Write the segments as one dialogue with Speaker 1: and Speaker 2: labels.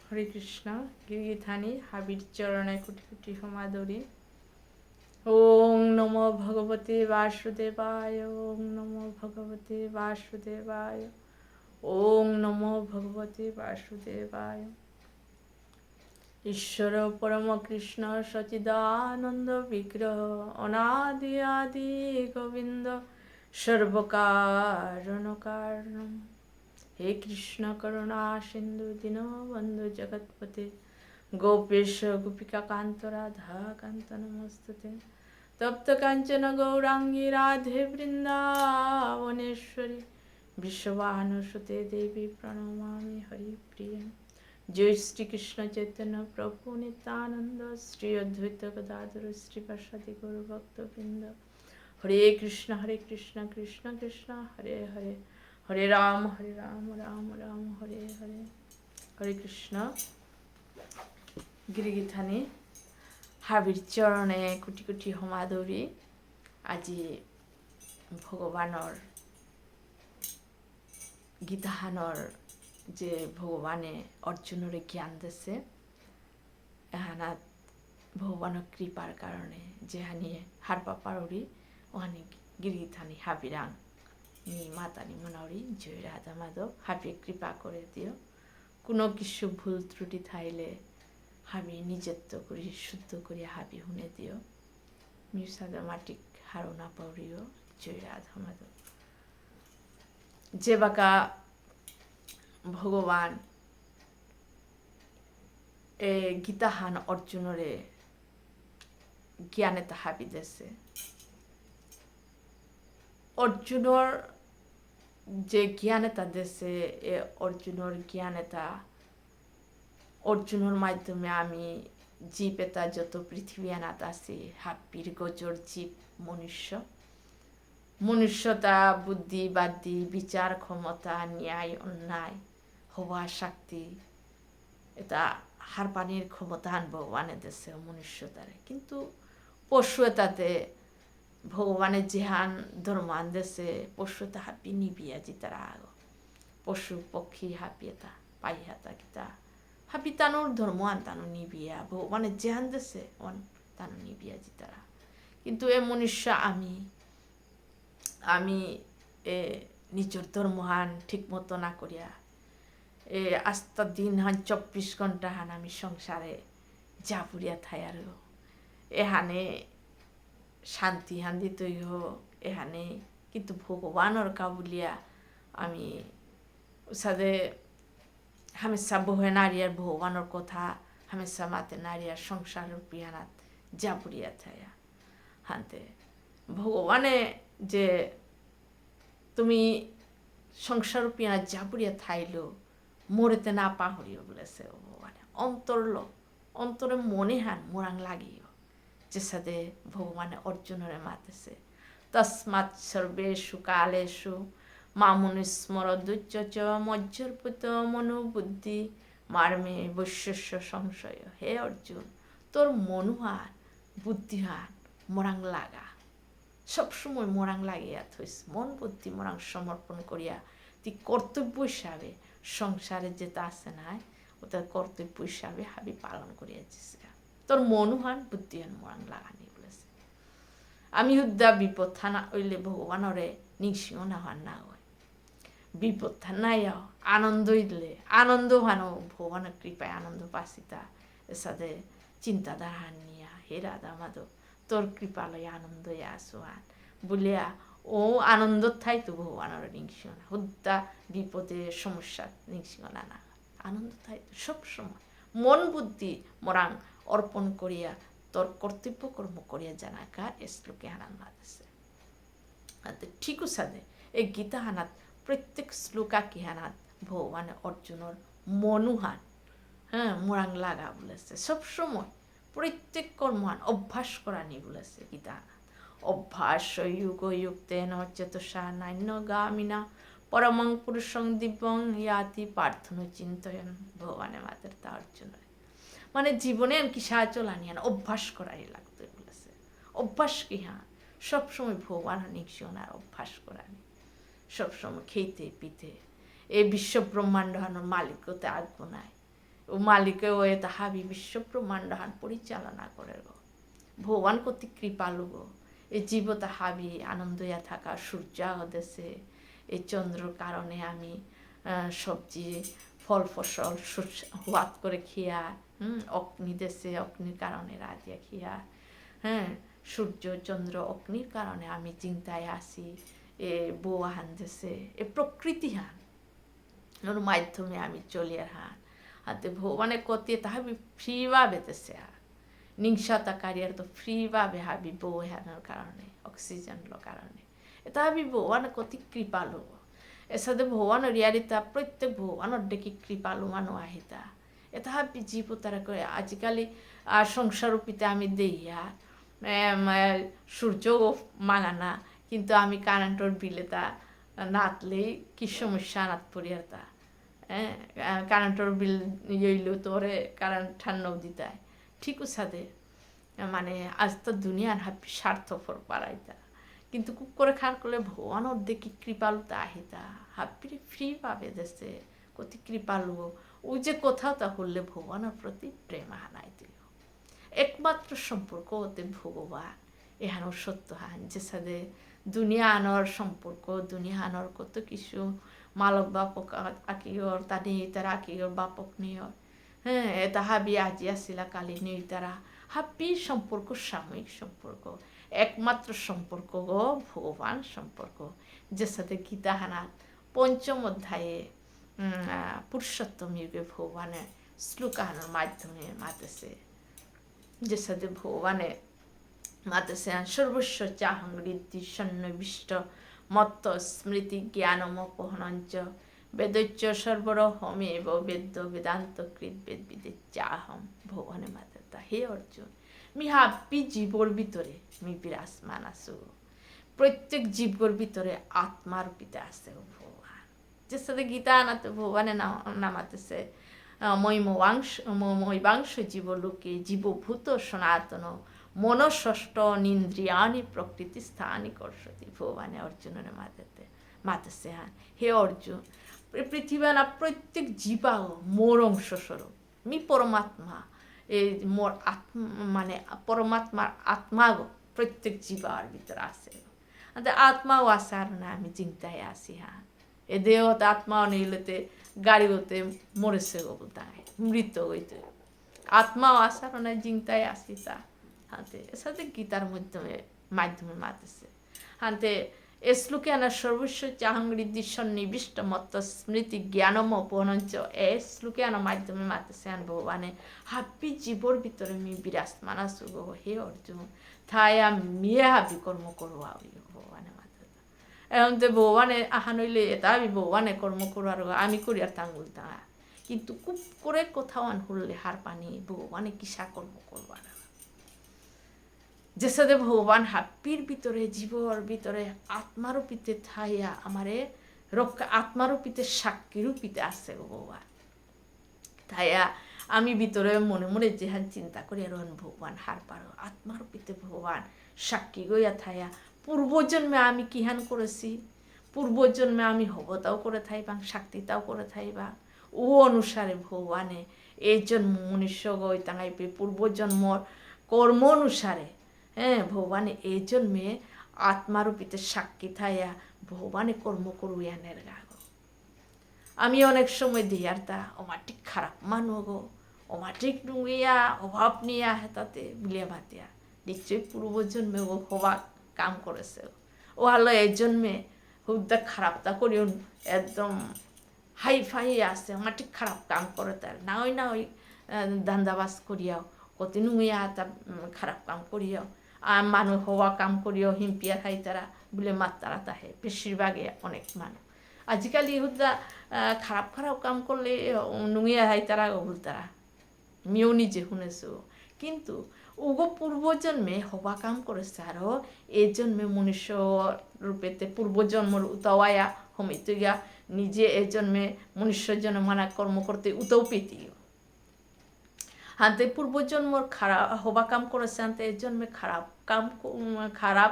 Speaker 1: হরে কৃষ্ণ। গিরিধানী হাবির চরণে কোটি কোটি সমাদরি। ওং নমো ভগবতে বাসুদেবায়, ওং নমো ভগবতে বাসুদেবায়, ওং নমো ভগবতে বাসুদেবায়। ঈশ্বর পরম কৃষ্ণ সচিদানন্দ বিগ্রহ, অনাদি আদি গোবিন্দ সর্বকারণ কারণম। হে কৃষ্ণ করুণা সিন্ধু দীনবন্ধু জগৎপতে, গোপেশ গোপিকা কান্ত রাধা কান্ত নমস্তুতে। তপ্ত কাঞ্চন গৌরাঙ্গী রাধে বৃন্দাবনেশ্বরী, বিশ্ববানুসুতে দেবী প্রণমামি হরিপ্রিয়। জয় শ্রীকৃষ্ণ চৈতন্য প্রভু নিত্যানন্দ, শ্রী অদ্বৈত গদাধর শ্রীবাসাদি গৌরভক্তবৃন্দ। হরে কৃষ্ণ কৃষ্ণ কৃষ্ণ হরে হরে, হরে রাম রাম রাম হরে হরে। হরে কৃষ্ণ। গিরিগিথানি হাবির চরণে কোটি কোটি সমাদৰি। আজি ভগৱানৰ গীতাহানৰ যে ভগৱানে অৰ্জুনৰে জ্ঞান দিছে, এহানাত ভগৱানৰ কৃপাৰ কাৰণে যেহানিয়ে হারপা পারুরি ওহানি গিরিগিথানি হাবিরাং নি মাতানি মনাউরি। জয় রাধা মাধব, হাবি কৃপা করে দিও। কোনো কিছু ভুল ত্রুটি থাইলে হাবি নিজত্ব করি শুদ্ধ করি হাবি শুনে দিও। মিউসাদা মাটিক হারো না পাউরিও। জয় রাধা মাধব। যে বাকা ভগবান এ গীতাহান অর্জুনরে জ্ঞানে তা হাবি দেছে, অর্জুনৰ যে জ্ঞান এটা দেছে, এ অর্জুনের জ্ঞান এটা অর্জুনের মাধ্যমে আমি জীব এটা যত পৃথিবী আনাত আছি, হাপ্পির গজর জীব মনুষ্যতা বুদ্ধি বাদ্যি বিচার ক্ষমতা ন্যায় অন্যায় হওয়া শক্তি এটা হার পানির ক্ষমতা ভগবানে দেশে মনুষ্যতারে। কিন্তু পশু এটাতে ভগবানের যেহান ধর্মান দেশে পশু তা হাপি নিবিয়া জিতারা আগো পশু পক্ষী হাপি এটা পাই হাতা কিতা হাপি তানোর ধর্মান তানো নিবিয়া ভগবানের যেহান দেশে অন তানো নিবিয়া জিতারা। কিন্তু এ মনুষ্য আমি এ নিজের ধর্মহান ঠিক মতো না করিয়া এ আস্তা দিন হান 24 ঘন্টা হান আমি সংসারে যা পুরিয়া থাই আর এহানে শান্তি হান্দি তৈ এহানে কিন্তু ভগবানের কাবুলিয়া আমি সাদে হামেশা বহে নারীর ভগবানের কথা হামেশা মাতে নারীর সংসার রূপিয়ানাত যা পুরিয়া থায়া হানতে ভগবানে যে তুমি সংসার রূপিয়ানাত যা পুরিয়া থাইলো মরেতে না পাহরিও বলেছে ভগবানে। অন্তরে মনে হান মোরাং লাগিও যে সাথে ভগবানে অর্জুনরে মাতেছে। তস্মাৎ সর্বেষু কালেষু মামুনুস্মর দুচ্চ মজ্জর্পুত মনোবুদ্ধি মার্মে বৈশ্যস্য সংশয়। হে অর্জুন, তোর মনুহান বুদ্ধিহান মোরাং লাগা, সবসময় মোরাং লাগিয়া থইস, মন বুদ্ধি মোরাং সমর্পণ করিয়া তুই কর্তব্য হিসাবে সংসারে যেটা আছে না ওটা কর্তব্য হিসাবে হাবি পালন করিয়াছিস। তোর মনুহান বুদ্ধিহান মোরাং লাগানি বলেছে। আমি উদ্যা বিপদ থানা ওইলে ভগবানরে নিঃসিংহ না হওয়ার না হয় বিপদ থানাই আনন্দ দিলে আনন্দ হানো ভগবানের কৃপায় আনন্দ পাসিতা এর সাথে চিন্তাধারা নিয়া হে রাধা মাধব তোর কৃপালয় আনন্দ আসোয়ান বলিয়া ও আনন্দ থাই তো ভগবানের নিঃসিংহ না হুদ্দা বিপদে সমস্যা নিঃসিংহ না আনন্দ থাই তো সবসময় মন বুদ্ধি মোরাং অর্পণ করিয়া তোর কর্তব্য কর্ম করিয়া জানাকা এ শ্লোকে আনন্দ আছে। ঠিকও সাদে এই গীতা হানাত প্রত্যেক শ্লোকা কি হানাত ভগবান অর্জুনের মনুহান মোরাং লাগা বলেছে। সবসময় প্রত্যেক কর্মহান অভ্যাস করা নি বলেছে গীতা হানাত। অভ্যাস যুগ যুক্তেন চেতসা নান্য গামিনা পরমং পুরুষং দিব্যং ইয়াতি প্রার্থনা চিন্তয়ন। ভগবানের মাতের তা অর্জুনের মানে জীবনে আর কি সাহায্য লানিয়ান অভ্যাস করাই লাগতো বলেছে। অভ্যাস কি সবসময় ভগবান নিঃসিংহার অভ্যাস করানি, সবসময় খেতে পিতে এই বিশ্ব ব্রহ্মাণ্ড হানোর মালিকতে আসবো নাই ও মালিকে ও তাহাবি বিশ্ব ব্রহ্মাণ্ড হান পরিচালনা করে গো ভগবান কতি কৃপালু গো এই জীব তাহাবি আনন্দয়া থাকা সূর্য দেশে এই চন্দ্রর কারণে আমি সবজি ফল ফসল হওয়াত করে খিয়া অগ্নি দেশে অগ্নির কারণে রাজিয়া খিয়া হ্যাঁ সূর্য চন্দ্র অগ্নির কারণে আমি চিন্তায় আসি এ বউ হান দেশে এ প্রকৃতি হান ওর মাধ্যমে আমি চলি হান হাতে ভগবানের কতি তাহাবি ফ্রি ভাবে দেশে নিংসাতাকারিয়ার তো ফ্রি ভাবে হাবি বউ হানোর কারণে অক্সিজেনর কারণে এটা হাবি ভগবানের কতি কৃপালু এসাথে ভগবানের রিয়ারিতা প্রত্যেক ভগবানের দেখি কৃপালু মানু আহিতা এটা হাবি জীব তারা করে আজিকালি সংসারূপিতে আমি দেইয়া সূর্য মাঙানা কিন্তু আমি কারেন্টর বিলে তা নাতলেই কি সমস্যা নাত পড়িয়ার তা কারেন্টর বিল ইইলো তোরে কারেন্ট ঠান্ডাও দিতায় ঠিক সাথে মানে আজ তো দুনিয়ার হাপি স্বার্থপর পারাইতা কিন্তু কুক করে খার করলে ভগবানের দেখি কৃপালুতা আহিতা হাপি ফ্রি পাবে দেশে কতি কৃপালু ও যে কোথাও তা হলে ভগবানের প্রতি প্রেম হানাই দিল একমাত্র সম্পর্ক হতে ভগবান এহানো সত্য হান যে সাথে দুনিয়া আনর সম্পর্ক দুনিয়া আনর কত কিছু মালক বাপক আকিওর তা নেই তারা আকিওর বাপক নিয়র হ্যাঁ এটা হাবি আজি আসিলা কালি নেই তারা হাবি সম্পর্ক সাময়িক সম্পর্ক একমাত্র সম্পর্ক গো ভগবান সম্পর্ক যে সাথে গীতা হানাত পঞ্চম অধ্যায়ে পুরুষোত্তম যুগে ভগবানের শ্লোকানোর মাধ্যমে মাতেছে যে সাথে ভগবানে মাতেছে সর্বস্ব চাহং ঋদ্ধি সন্নিবিষ্ট মত্ত স্মৃতি জ্ঞানমপহনঞ্চ বেদচ্চ সর্বরহমেব বেদ্য বেদান্ত কৃত বেদ বিদের চাহম ভগবানের মাতা হে অর্জুন মি হাব্বি জীবর ভিতরে মি বিরাজমান আছো প্রত্যেক জীবর ভিতরে আত্মারূপিতে আছে ভগবান যে সাথে গীতা আনাতে ভগবানে নামাতেছে মৈবাংশ জীবলোকে জীবভূত সনাতন মনষষ্ঠ নিন্দ্রিয়ানি প্রকৃতি স্থানি করসতি ভগবানে অর্জুনের মাতেছে হ্যাঁ হে অর্জুন পৃথিবী না প্রত্যেক জীবাও মোর অংশ স্বরূপ মি পরমাত্মা এই মোর মানে পরমাত্মার আত্মা গো প্রত্যেক জীবার ভিতরে আছে আত্মাও আছে আর না আমি চিন্তায় আসি হ্যাঁ এ দেহত আত্মাও নিলেতে গাড়ি হতে মরেছে গো তাই মৃত হইতে আত্মাও আসার না চিন্তায় আসি তা হাতে এর সাথে গীতার মাধ্যমে মাতেছে হাতে এ শ্লোকে আনা সর্বস্ব চাহং ঋদ্ধি সন্নিবিষ্ট মত্ত স্মৃতি জ্ঞানম অপহনঞ্চ এ শ্লোকে আনা মাধ্যমে মাতেছে আন ভগবানে হাব্বি জীবর ভিতরে মি বিরাজমান আছো গো হে অর্জুন থায়া মিয়ে হাবি কর্ম করবা ভগবানে মাতে এখন তো ভগবানে আহা নইলে এটা আমি ভগবানে কর্ম করবার আমি করি আর তাঙ্গুল তা কিন্তু খুব করে কোথাও আন হলে হার পানি ভগবানে কিসা কর্ম করবার যে সাথে ভগবান হাপ্পির ভিতরে জীবর ভিতরে আত্মারূপিতে থাইয়া আমারে রক্ষা আত্মারূপিতে সাক্ষীরূপিতে আছে ভগবান থাইয়া আমি ভিতরে মনে মনে যেহান চিন্তা করি আর ভগবান হার পারো আত্মারূপিতে ভগবান সাক্ষী গইয়া থাইয়া পূর্বজন্মে আমি কিহান করেছি পূর্বজন্মে আমি হবতাও করে থাইবা শাক্তিতাও করে থাইবা ও অনুসারে ভগবানে এই জন্ম মনুষ্য গই তাঙাইপে পূর্বজন্মর কর্ম অনুসারে হ্যাঁ ভগবানে এই জন্মে আত্মারূপিতে সাক্ষী থাইয়া ভগবানে কর্ম করুইয়া নের গো আমি অনেক সময় দিয়ার তা অমাটিক খারাপ মানুষ গো অমাটিক নুইয়া অভাব নিয়া হেতাতে বিলিয়া ভাতিয়া নিশ্চয়ই পূর্বজন্মে ও হবা কাম করেছে ও হলো এই জন্মে হুদা খারাপটা করিও একদম হাই ফাই আছে অমাটিক খারাপ কাম করে তার না ওই দান্দাবাজ করিয়াও কত নুইয়া তা খারাপ কাম করিয়াও মানুষ হওয়া কাম করিও হিম্পিয়া খাই তারা বলে মাত্তারা তাহে বেশিরভাগে অনেক মানুষ আজিকালি হুদা খারাপ খারাপ কাম করলে নুঙিয়া হাই তারা বল তারা মেয়েও নিজে শুনেছো কিন্তু ওগো পূর্বজন্মে হবা কাম করেছে আরও এই জন্মে মনুষ্য রূপেতে পূর্বজন্মর উতাওয়া হমিত গিয়া নিজে এই জন্মে মনুষ্যর জন্য মানা কর্ম করতে উতাও পেতি হাতে পূর্বজন্মর খারাপ হবা কাম করেছে আনতে এই জন্মে খারাপ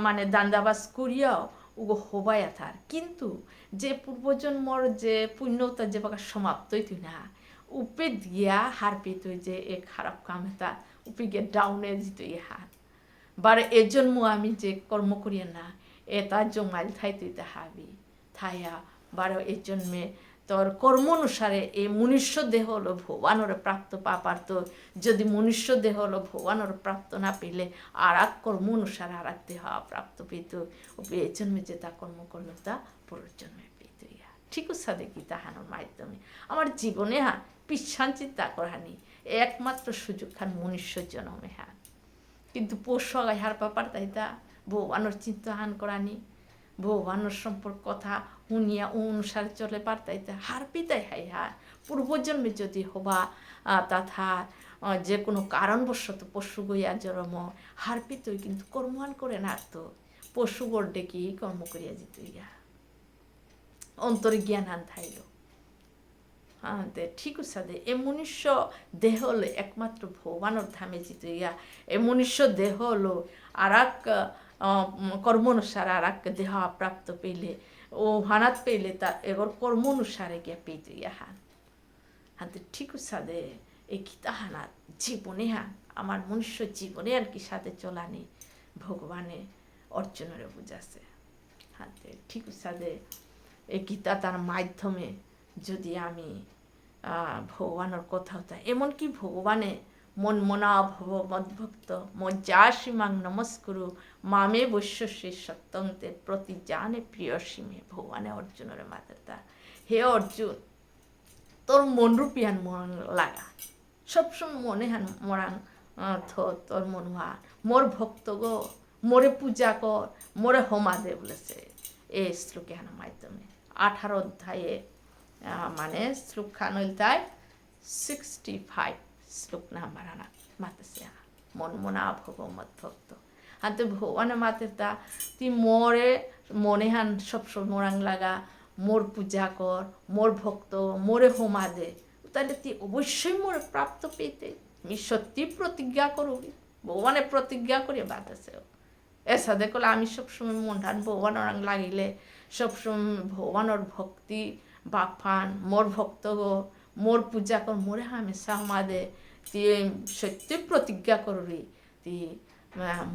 Speaker 1: মানে দান্দাবাজ করিয়াও ওগো হবাই থার কিন্তু যে পূর্বজন্মর যে পুণ্যতা যে বাকা সমাপ্তই তুই না উপে দিয়া হারপিত যে এ খারাপ কাম এটা উপে গিয়ে ডাউনে দিত হাত বার এজন মু আমি যে কর্ম করিয়া না এটা জমাইল থাই তুই হাবি থাইয়া বারো এর জন্মে তোর কর্ম অনুসারে এই মনুষ্য দেহ হলো ভগবানের প্রাপ্ত পাপার তো যদি মনুষ্য দেহ হলো ভগবানের প্রাপ্ত না পেলে আর এক কর্ম অনুসারে আর এক দেহ প্রাপ্ত পেত এই জন্মে যে তা কর্ম করলো তা পরের জন্মে পেত ইয়া ঠিক সাথে কি তাহানোর মাধ্যমে আমার জীবনে পিছান চিন্তা করানি একমাত্র সুযোগ খান মনুষ্য জন্মে কিন্তু পোষ হার পাপার তাই তা ভগবানের চিন্তা হান করানি ভগবানের সম্পর্ক কথা শুনিয়া অনুসারে চলে পারতাইতে হার পিতাই হাই পূর্বজন্মে যদি হবা তথা যে কোনো কারণবশত পশু গইয়া জন্ম হার পিতই কিন্তু কর্মহান করে নাড়তো পশু গোর ডেকে কর্ম করিয়া যেত ইয়া অন্তরে জ্ঞান আন থাইল ঠিক সাদে এ মনুষ্য দেহ হলো একমাত্র ভগবানের ধামে যেত ইয়া এ মনুষ্য দেহ হলো আর এক কর্ম অনুসারে আর এক দেহ প্রাপ্ত পেলে ও হানাত পেলে তা এগর কর্ম অনুসারে গিয়া পেয়ে ইয়া হাতে ঠিক সাদে এই গীতা হানাত জীবনে আমার মনুষ্য জীবনে আর কি সাথে চলানি ভগবানে অর্জনের বুঝাছে হাতে ঠিক সাদে এই গীতা তার মাধ্যমে যদি আমি ভগবানের কথা হতা এমনকি ভগবানে মন মনা ভব মদ্ভক্ত মজ্জাসীমাং নমস্কুরু মামে বৈশ্যশ্রী সত্যন্তে প্রতি জানে প্রিয় সীমে ভগবানে অর্জুনের মাতাটা হে অর্জুন তোর মনরূপী হান মরাং লাগা সবসময় মনে হান মরাং তোর মন মোর ভক্ত গো মোরে পূজা কর মোরে হোমা দে বলেছে এই শ্লোকে হান মাধ্যমে 18 অধ্যায়ে মানে শ্লোক খান তাই 65 শ্লোক নাম্বার আনা মাতেছে মন মনা ভব মদ্ভক্ত হাতে ভগবানের মাতে তা তুই মোরে মনে হান সবসময় মোরাং লাগা মোর পূজা কর মোর ভক্ত মোরে হোমা দে তাহলে তুই অবশ্যই মোর প্রাপ্ত পেতে আমি সত্যি প্রতিজ্ঞা করবি ভগবানে প্রতিজ্ঞা করে বাতাছে এসা দেখলে আমি সবসময় মন হান ভগবান লাগিলে সবসময় ভগবানের ভক্তি বাফান মোর ভক্ত গো মোর পূজা কর মোরে হামেশা হোমা দে তুই সত্যি প্রতিজ্ঞা করবি তুই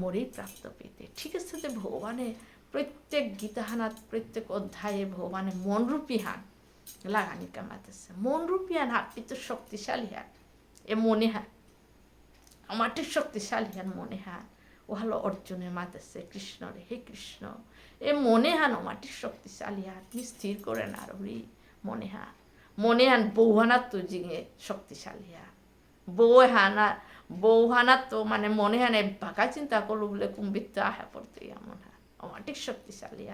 Speaker 1: মোরেই প্রাপ্ত পেতে ঠিক আছে যে ভগবানে প্রত্যেক গীতাহানাত প্রত্যেক অধ্যায়ে ভগবানে মনরূপী হান লাগানি কামাতেছে মনরূপী হান আপনি তো শক্তিশালী হান এ মনে আমারটি শক্তিশালী হান মনে ও হলো অর্জুনের মাতেছে কৃষ্ণ রে হে কৃষ্ণ এ মনে হান আমারটি শক্তিশালী হান তুমি স্থির করে না রি মনে হান বৌহানার তো জিঙে শক্তিশালী বৌহানার তো মানে মনে হানে বাঁকা চিন্তা করলো বলে কুম্বিত আহা পড়তে এমন অমাটিক শক্তিশালী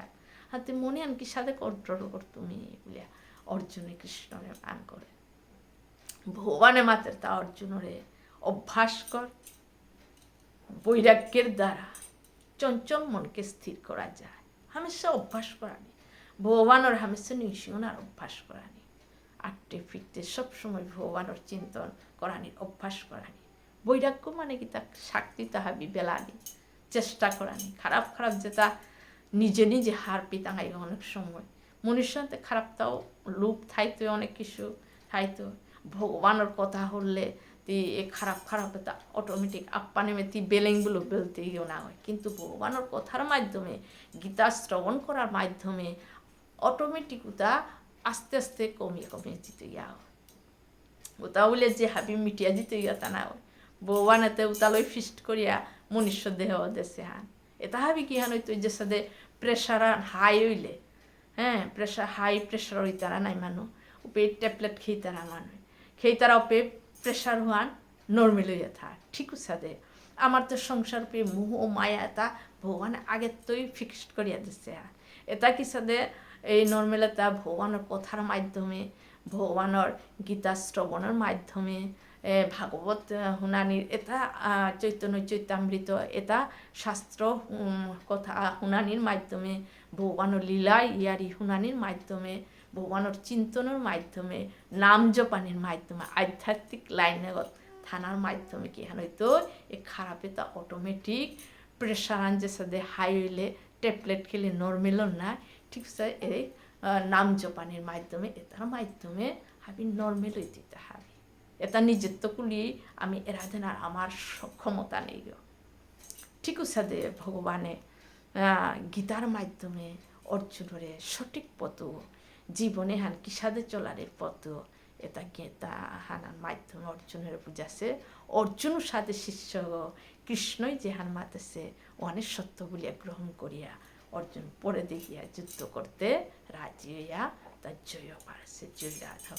Speaker 1: হাতে মনে হান কি সাথে কন্ট্রোল কর তুমি বলে অর্জুনে কৃষ্ণরে পান করে ভগবানের মাতের তা অর্জুনরে অভ্যাস কর বৈরাগ্যের দ্বারা চঞ্চল মনকে স্থির করা যায় হামেশা অভ্যাস করানি ভগবানের হামেশা নিঃসিংহার অভ্যাস করানি আটটে ফিরতে সবসময় ভগবানের চিন্তন করানি অভ্যাস করানি বৈরাগ্য মানে কি তা শক্তি তাহাবি বেলানি চেষ্টা করানি খারাপ যেটা নিজে নিজে হার পিতাঙাই অনেক সময় মনুষ্যতে খারাপটাও লুপ থাইতো অনেক কিছু থাইতো ভগবানের কথা হলে তুই এ খারাপ এটা অটোমেটিক আপ্পা নেমে তুই বেলেংগুলো বেলতে গিয়েও না হয় কিন্তু ভগবানের কথার মাধ্যমে গীতা শ্রবণ করার মাধ্যমে অটোমেটিক ওটা আস্তে আস্তে কমিয়ে দিতে ইয়া হয় ওটা বলে যে হাবি মিটিয়া দিতে ইয়া তা না হয় ভগবানেতে ওটালই ফিস্ট করিয়া মনুষ্য দেহ দেশে এটা হাবি কি হান হইতো যে সাথে প্রেশার হাই হইলে প্রেশার হাই প্রেশার হই তারা নাই মানু উপে ট্যাবলেট খেয়ে তারা মানুষ খেয়ে তারা উপে প্রেশার হওয়ান নর্মেল হইয়া থাক ঠিক সাথে আমার তো সংসার পে মোহ মায়া এটা ভগবান আগের তোই ফিক্সড করিয়া দিচ্ছে এটা কি সাথে এই নর্মেল এটা ভগবানের কথার মাধ্যমে ভগবানের গীতা শ্রবণের মাধ্যমে ভাগবত শুনানির এটা চৈতন্য চৈতামৃত এটা শাস্ত্র কথা শুনানির মাধ্যমে ভগবানের লীলা ইয়ারি শুনানির মাধ্যমে ভগবানের চিন্তনের মাধ্যমে নাম জপানির মাধ্যমে আধ্যাত্মিক লাইনগত থানার মাধ্যমে কি হয়তো এই খারাপ এটা অটোমেটিক প্রেশার আনছে সাথে হাই হইলে ট্যাবলেট খেলে নর্মেল না ঠিক আছে এই নাম জপানির মাধ্যমে এটার মাধ্যমে হাবি নর্মেল হইতে হাবি এটা নিজত্ব কুলি আমি এরাধনার আমার ক্ষমতা নেই গো ঠিক সাদে ভগবানে গীতার মাধ্যমে অর্জুনরে সঠিক পথ জীবনে হান কি সাদে চলারের পথ এটা গীতা হানার মাধ্যমে অর্জুনের বুঝাছে অর্জুন সাথে শিষ্য কৃষ্ণই যে হান মাতেছে অনেক সত্য বলিয়া গ্রহণ করিয়া অর্জুন পরে দেখিয়া যুদ্ধ করতে রাজি হইয়া তার জয় পারছে জয় রাধা